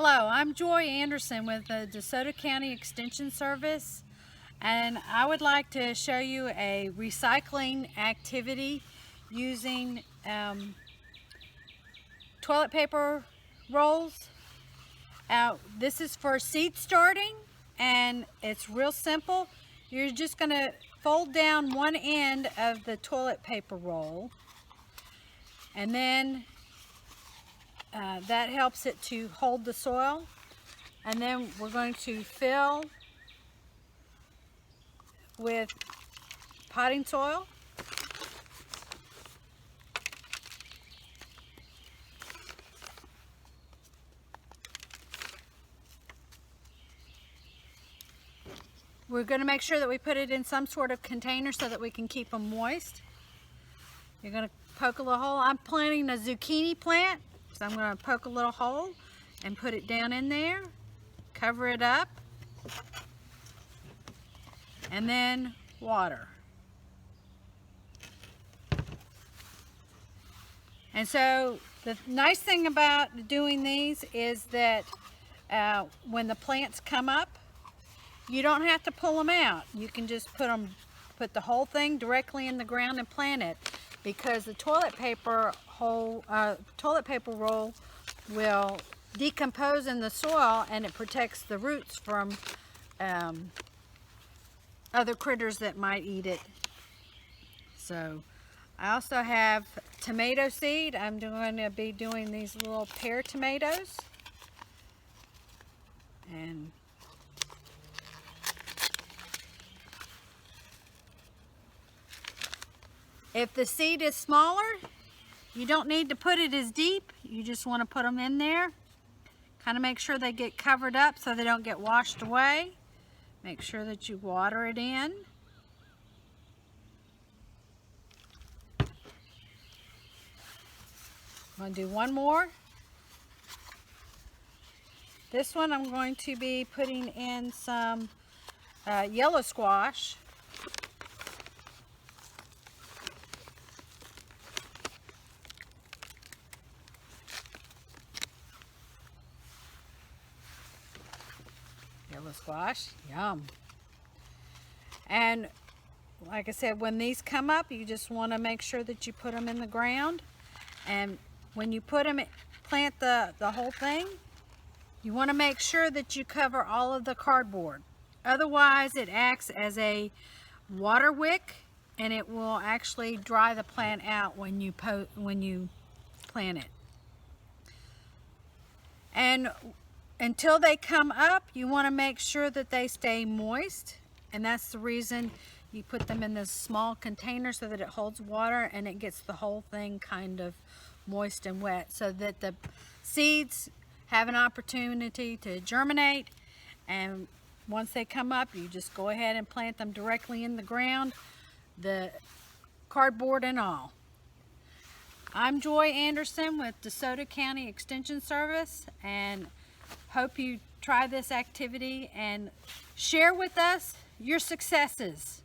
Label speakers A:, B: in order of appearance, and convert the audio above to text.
A: Hello, I'm Joy Anderson with the DeSoto County Extension Service, and I would like to show you a recycling activity using toilet paper rolls. This is for seed starting, and it's real simple. You're just going to fold down one end of the toilet paper roll, and then that helps it to hold the soil. And then we're going to fill with potting soil. We're going to make sure that we put it in some sort of container so that we can keep them moist. You're going to poke a little hole. I'm planting a zucchini plant, so I'm going to poke a little hole and put it down in there, cover it up, and then water. And so the nice thing about doing these is that when the plants come up, you don't have to pull them out. You can just put the whole thing directly in the ground and plant it, because the toilet paper roll will decompose in the soil, and it protects the roots from other critters that might eat it. So I also have tomato seed. I'm going to be doing these little pear tomatoes. And if the seed is smaller, you don't need to put it as deep. You just want to put them in there. Kind of make sure they get covered up so they don't get washed away. Make sure that you water it in. I'm going to do one more. This one I'm going to be putting in some yellow squash. Yellow squash, yum. And like I said, when these come up, you just want to make sure that you put them in the ground. And when you put them, plant the whole thing, you want to make sure that you cover all of the cardboard. Otherwise, it acts as a water wick, and it will actually dry the plant out when you plant it. And until they come up, you want to make sure that they stay moist, and that's the reason you put them in this small container, so that it holds water and it gets the whole thing kind of moist and wet, so that the seeds have an opportunity to germinate. And once they come up, you just go ahead and plant them directly in the ground, the cardboard and all. I'm Joy Anderson with DeSoto County Extension Service, and hope you try this activity and share with us your successes.